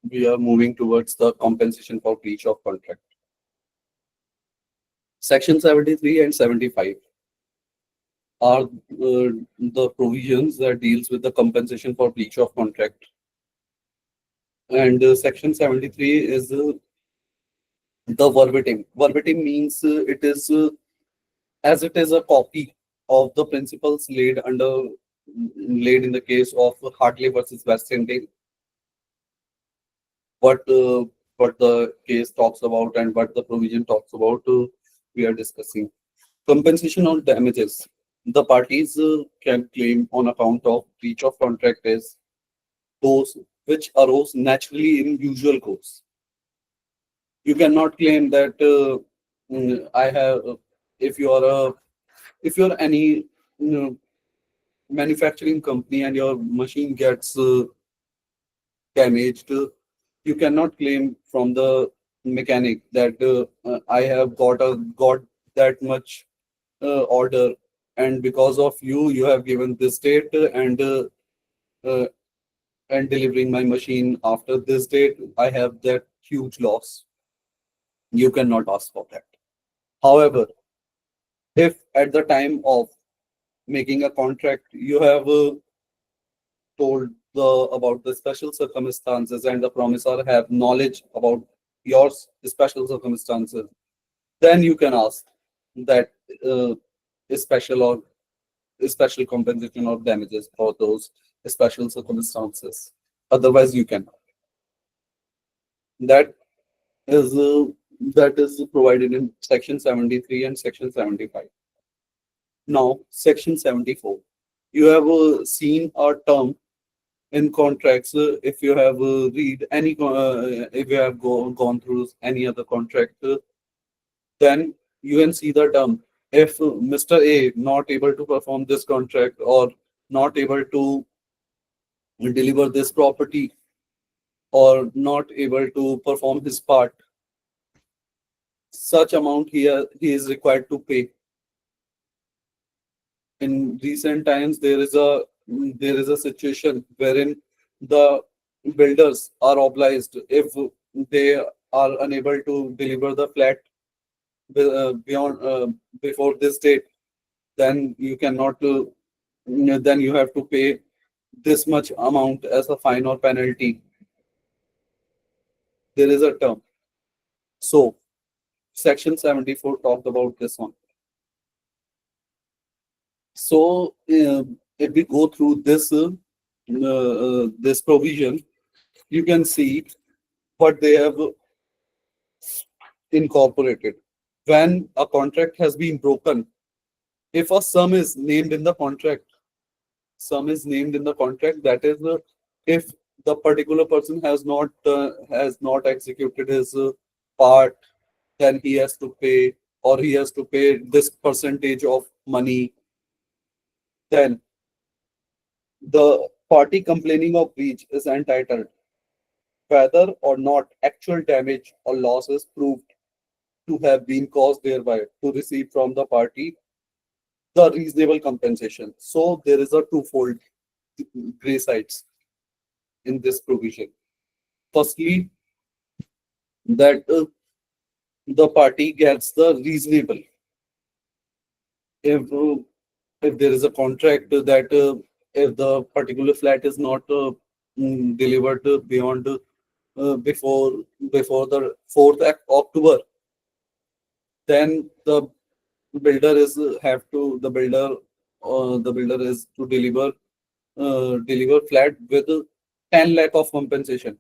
we are moving towards the compensation for breach of contract. Section 73 and 75 are the provisions that deals with the compensation for breach of contract. And section 73 is the verbatim. Verbatim means it is a copy of the principles laid in the case of Hartley versus West Indies, what what the case talks about and what the provision talks about. We are discussing compensation or damages. The parties can claim on account of breach of contract is those which arose naturally in usual course. You cannot claim that I have if you are a if you're any manufacturing company and your machine gets damaged, you cannot claim from the mechanic that I have got that much order, and because of you, you have given this date uh, and delivering my machine after this date, I have that huge loss. You cannot ask for that. However, if at the time of making a contract, you have told about the special circumstances and the promisor have knowledge about your special circumstances, then you can ask that uh, special or special compensation or damages for those special circumstances. Otherwise, you can. That is provided in section 73 and section 75. Now, section 74. You have seen a term in contracts. If you have if you have gone through any other contract, then you can see the term. If Mr. A not able to perform this contract or not able to deliver this property or not able to perform his part, such amount he is required to pay. In recent times, there is a situation wherein the builders are obliged, if they are unable to deliver the flat beyond before this date, then you cannot then you have to pay this much amount as a fine or penalty. There is a term. So section 74 talked about this one. So if we go through this provision, you can see what they have incorporated. When a contract has been broken, if a sum is named in the contract, that is, if the particular person has not executed his part, then he has to pay, or he has to pay this percentage of money. Then the party complaining of breach is entitled, whether or not actual damage or loss is proved to have been caused thereby, to receive from the party the reasonable compensation. So there is a twofold gray sides in this provision. Firstly, that the party gets the reasonable. If if there is a contract that if the particular flat is not delivered beyond before the 4th October, then the builder is to deliver flat with 10 lakh of compensation.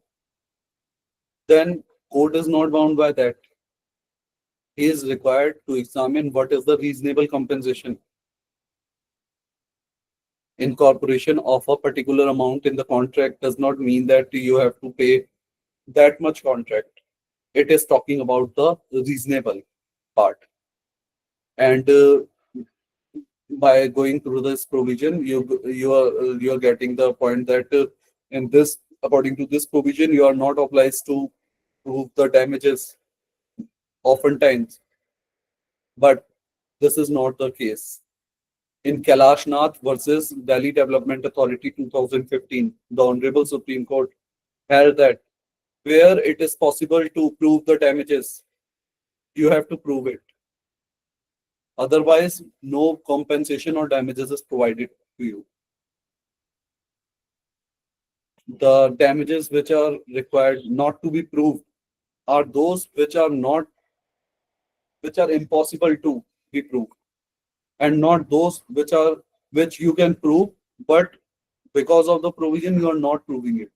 Then court is not bound by that. He is required to examine what is the reasonable compensation. Incorporation of a particular amount in the contract does not mean that you have to pay that much contract. It is talking about the reasonable part. And by going through this provision, you are getting the point that in this according to this provision, you are not obliged to prove the damages oftentimes, but this is not the case. In Kailashnath versus Delhi Development Authority 2015, the Honorable Supreme Court held that where it is possible to prove the damages, you have to prove it. Otherwise, no compensation or damages is provided to you. The damages which are required not to be proved are those which are impossible to be proved, and not those which you can prove, but because of the provision you are not proving it.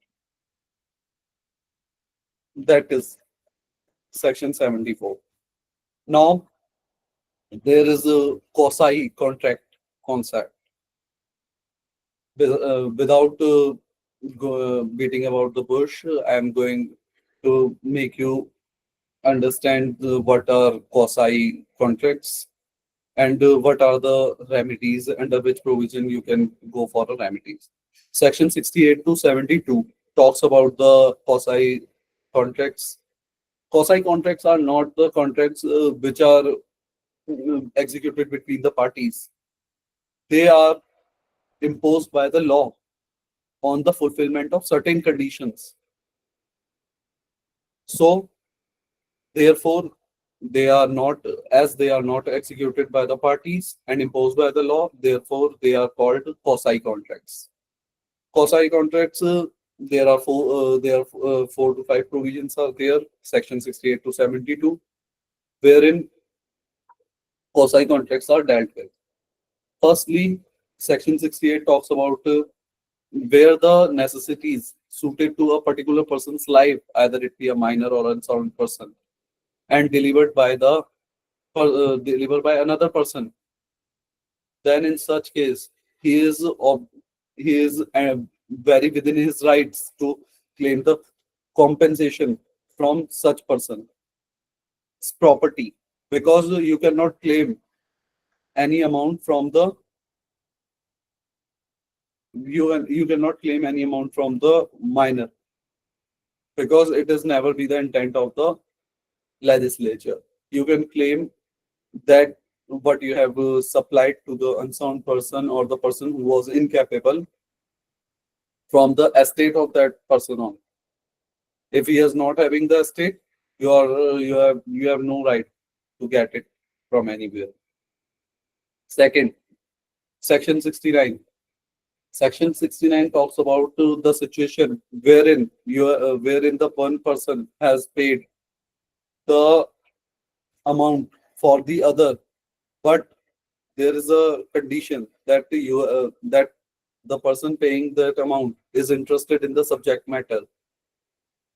That is section 74. Now there is a quasi contract concept. Without beating about the bush, I am going to make you understand what are quasi contracts and what are the remedies under which provision you can go for the remedies. Section 68 to 72 talks about the quasi contracts. Quasi contracts are not the contracts which are executed between the parties. They are imposed by the law on the fulfillment of certain conditions. So, therefore, they are not executed by the parties and imposed by the law. Therefore, they are called quasi contracts. Quasi contracts. There are 4 to 5 provisions are there. Section 68 to 72, wherein quasi contracts are dealt with. Firstly, Section 68 talks about where the necessities suited to a particular person's life, either it be a minor or unsound person, and delivered by another person. Then, in such case, he is very within his rights to claim the compensation from such person's property, because you cannot claim any amount from the you cannot claim any amount from the minor, because it has never been the intent of the legislature. You can claim that what you have supplied to the unsound person or the person who was incapable from the estate of that person on. If he is not having the estate, you have no right to get it from anywhere. Second, section 69. Section 69 talks about the situation wherein the one person has paid the amount for the other, but there is a condition that that the person paying that amount is interested in the subject matter.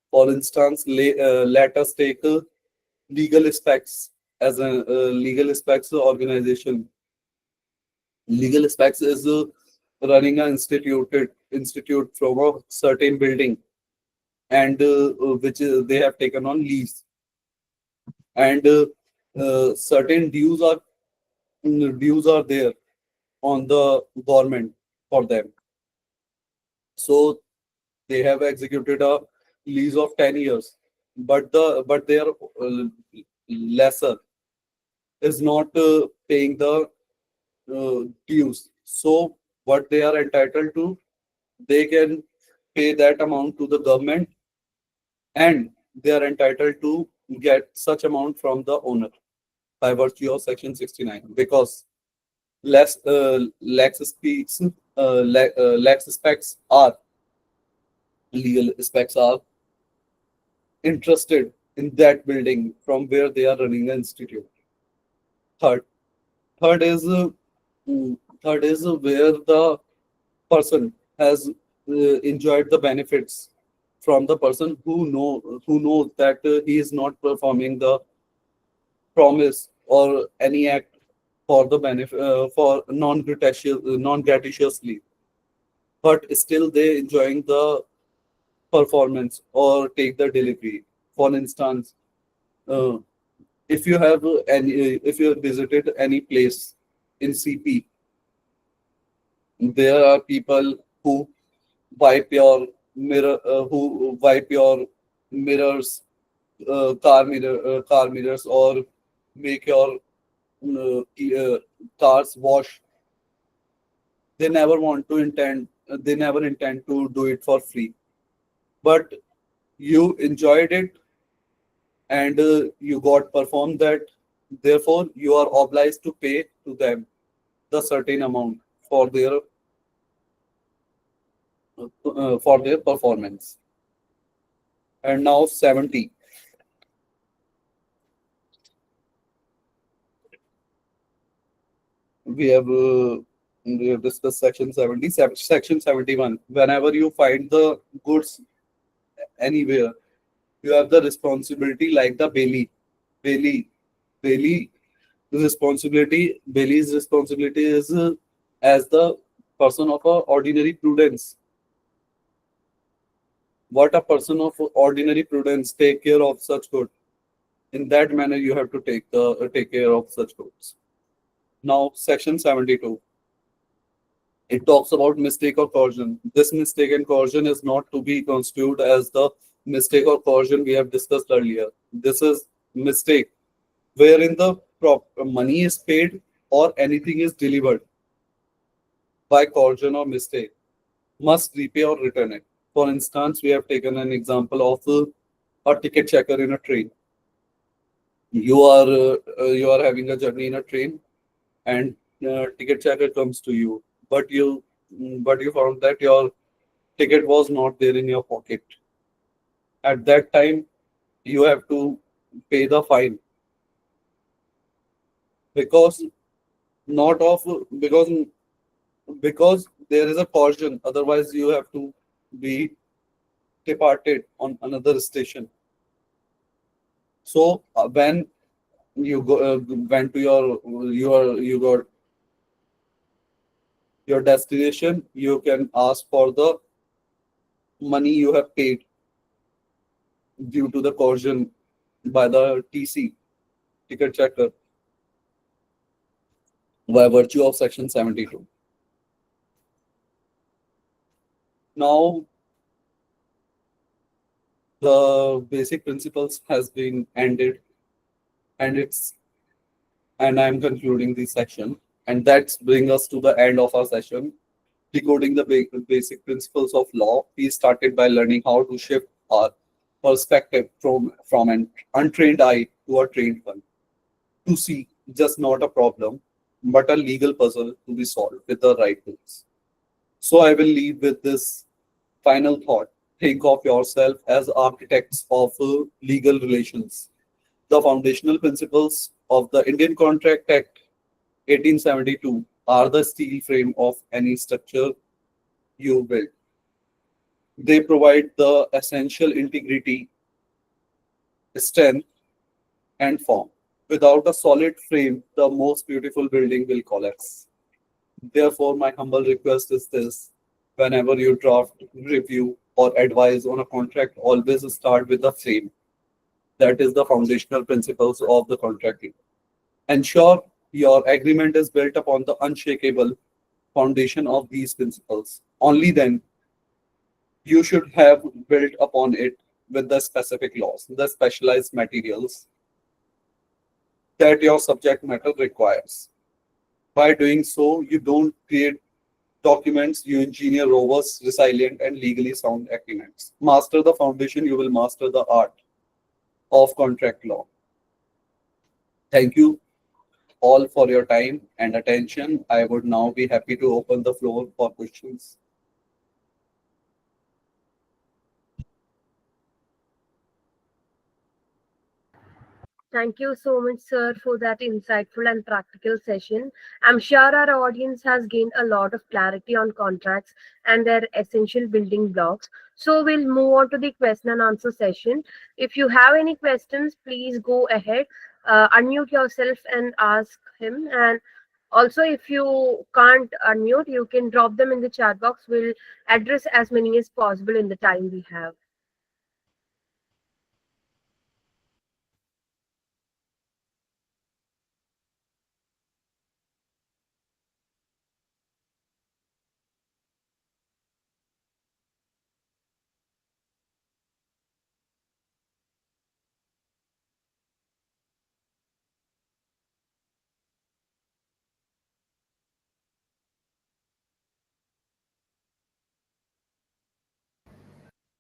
For instance, let us take legal specs as a legal specs organization. Legal specs is running an institute from a certain building, and which they have taken on lease, and certain dues are there on the government for them. So they have executed a lease of 10 years, but their lesser is not paying the dues. So what they are entitled to, they can pay that amount to the government, and they are entitled to get such amount from the owner by virtue of Section 69, because lax speaks lax specs are legal specs are interested in that building from where they are running the institute. Third, third is uh, third is where the person has enjoyed the benefits from the person who knows that he is not performing the promise or any act for the benefit for non-gratuitously, but still they enjoying the performance or take the delivery. For instance, uh, if you have visited any place in CP, there are people who who wipe your mirrors, car mirrors, or make your cars wash. They never intend to do it for free, but you enjoyed it, and you got performed that. Therefore you are obliged to pay to them the certain amount for their performance. And now 70, we have discussed section 70. Section 71, whenever you find the goods anywhere, you have the responsibility like the bailey bailey Bailey's responsibility is as the person of a ordinary prudence. What a person of ordinary prudence take care of such good. In that manner, you have to take care of such goods. Now, section 72. It talks about mistake or coercion. This mistake and coercion is not to be construed as the mistake or coercion we have discussed earlier. This is mistake wherein the money is paid or anything is delivered by coercion or mistake, must repay or return it. For instance, we have taken an example of a ticket checker in a train. You are having a journey in a train, and ticket checker comes to you, but you found that your ticket was not there in your pocket. At that time, you have to pay the fine, because not of because there is a caution. Otherwise, you have to be departed on another station. So when went to you got your destination, you can ask for the money you have paid due to the caution by the TC, ticket checker, by virtue of section 72. Now the basic principles has been ended, and I'm concluding this section, and that's bring us to the end of our session. Decoding the basic principles of law, we started by learning how to shift our perspective from an untrained eye to a trained one, to see just not a problem, but a legal puzzle to be solved with the right tools. So I will leave with this final thought. Think of yourself as architects of legal relations. The foundational principles of the Indian Contract Act 1872 are the steel frame of any structure you build. They provide the essential integrity, strength, and form. Without a solid frame, the most beautiful building will collapse. Therefore, my humble request is this: whenever you draft, review, or advise on a contract always start with the same. That is the foundational principles of the contract. Ensure your agreement is built upon the unshakable foundation of these principles. Only then you should have built upon it with the specific laws, the specialized materials that your subject matter requires. By doing so, you don't create documents, you engineer robust, resilient, and legally sound agreements. Master the foundation, you will master the art of contract law. Thank you all for your time and attention. I would now be happy to open the floor for questions. Thank you so much, sir, for that insightful and practical session. I'm sure our audience has gained a lot of clarity on contracts and their essential building blocks. So we'll move on to the question and answer session. If you have any questions, please go ahead, unmute yourself and ask him. And also, if you can't unmute, you can drop them in the chat box. We'll address as many as possible in the time we have.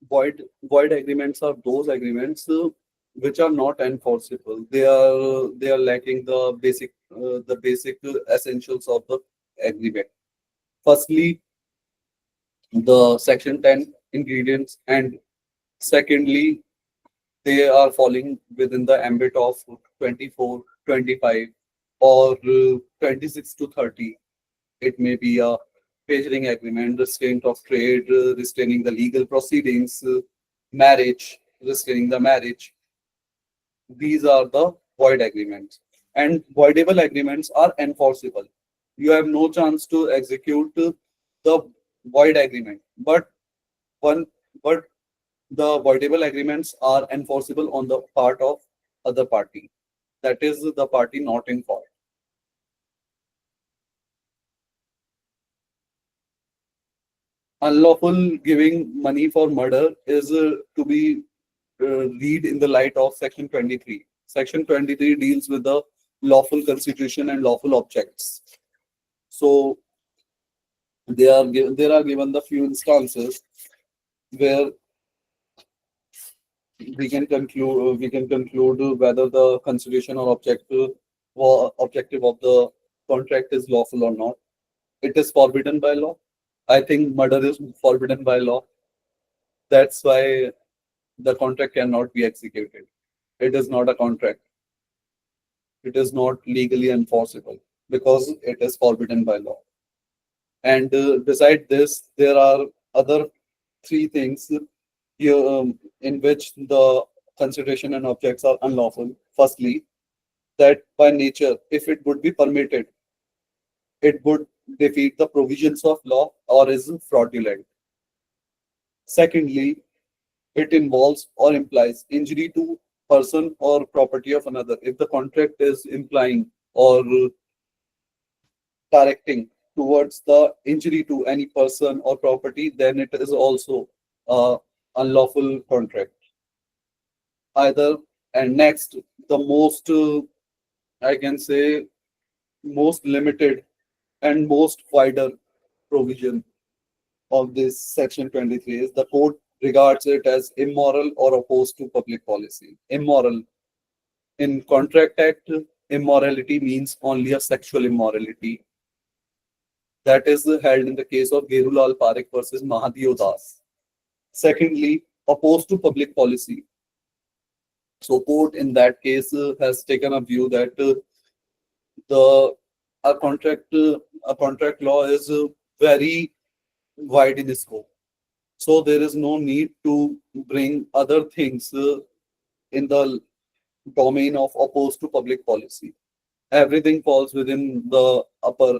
Void agreements are those agreements which are not enforceable. They are lacking the basic essentials of the agreement. Firstly, the section 10 ingredients, and secondly, they are falling within the ambit of 24, 25, or 26 to 30. It may be a favoring agreement, restraint of trade, restraining the legal proceedings, marriage, restraining the marriage. These are the void agreements. And voidable agreements are enforceable. You have no chance to execute the void agreement. One, but the voidable agreements are enforceable on the part of other party. That is the party not in fault. Unlawful giving money for murder is to be read in the light of Section 23. Section 23 deals with the lawful constitution and lawful objects. So there are given the few instances where we can conclude whether the constitution or objective of the contract is lawful or not. It is forbidden by law. I think murder is forbidden by law. That's why the contract cannot be executed. It is not a contract. It is not legally enforceable because it is forbidden by law. And beside this, there are other three things here, in which the consideration and objects are unlawful. Firstly, that by nature, if it would be permitted, it would defeat the provisions of law or is fraudulent. Secondly, it involves or implies injury to person or property of another. If the contract is implying or directing towards the injury to any person or property, then it is also a unlawful contract. Either and next, the most I can say most limited and most wider provision of this section 23 is the court regards it as immoral or opposed to public policy. Immoral. In Contract Act, immorality means only a sexual immorality. That is held in the case of Gerulal Parekh versus Mahadev Das. Secondly, opposed to public policy. So court in that case has taken a view that the a contract law is very wide in scope. So there is no need to bring other things in the domain of opposed to public policy. Everything falls within the upper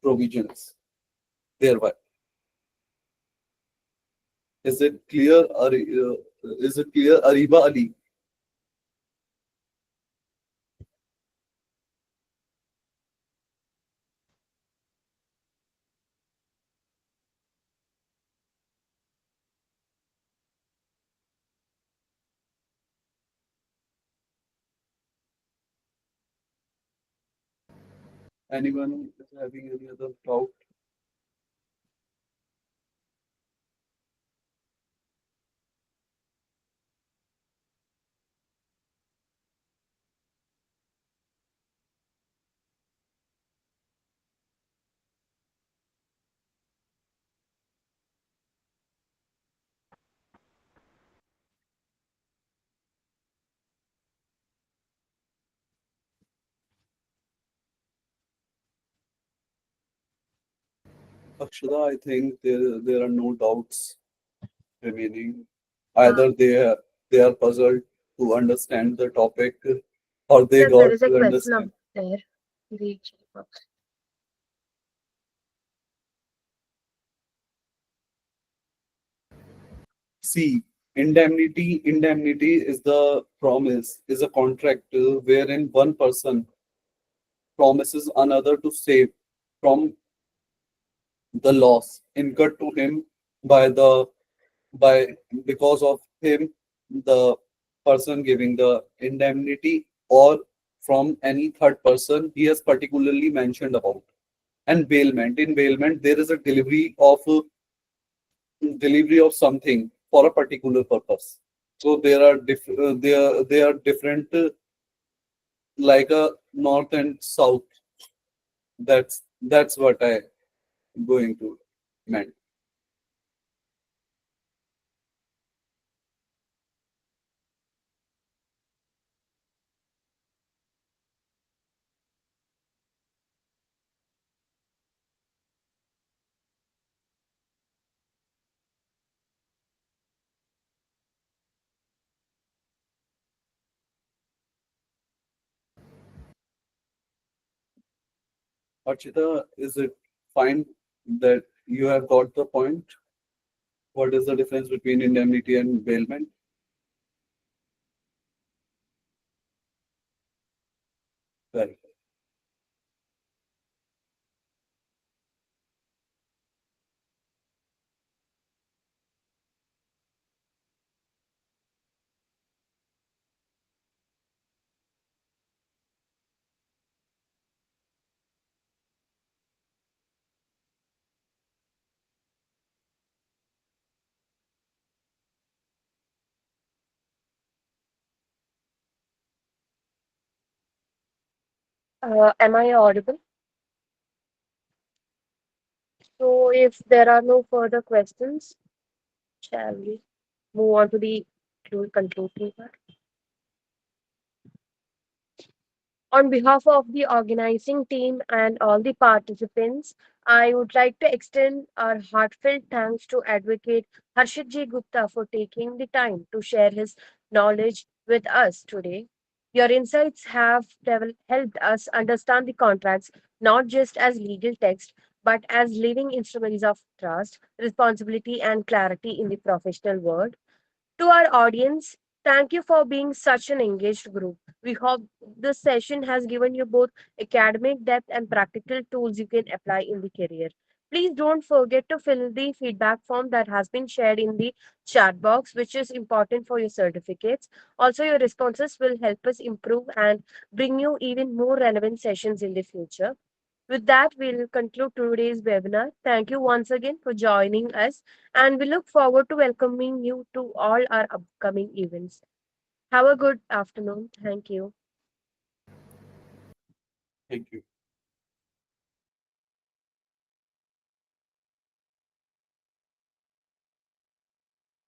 provisions thereby. Is it clear? Is it clear? Ariba Ali. Anyone is having any other doubt? Akshada, I think there are no doubts remaining. Uh, Either they are puzzled to understand the topic, or they sir, there got is a to question up understand. there. The chat box. See, indemnity is the promise, is a contract wherein one person promises another to save from the loss incurred to him by the by because of him, the person giving the indemnity, or from any third person he has particularly mentioned about. And bailment, in bailment there is a delivery of something for a particular purpose. So there are they are different, like a north and south. That's what I going to meant. Archita, is it fine that you have got the point? What is the difference between indemnity and bailment? Well, Am I audible? So, if there are no further questions, shall we move on to the concluding part? On behalf of the organizing team and all the participants, I would like to extend our heartfelt thanks to Advocate Harshit G Gupta for taking the time to share his knowledge with us today. Your insights have helped us understand the contracts not just as legal text, but as living instruments of trust, responsibility, and clarity in the professional world. To our audience, thank you for being such an engaged group. We hope this session has given you both academic depth and practical tools you can apply in the career. Please don't forget to fill the feedback form that has been shared in the chat box, which is important for your certificates. Also, your responses will help us improve and bring you even more relevant sessions in the future. With that, we'll conclude today's webinar. Thank you once again for joining us, and we look forward to welcoming you to all our upcoming events. Have a good afternoon. Thank you. thank you.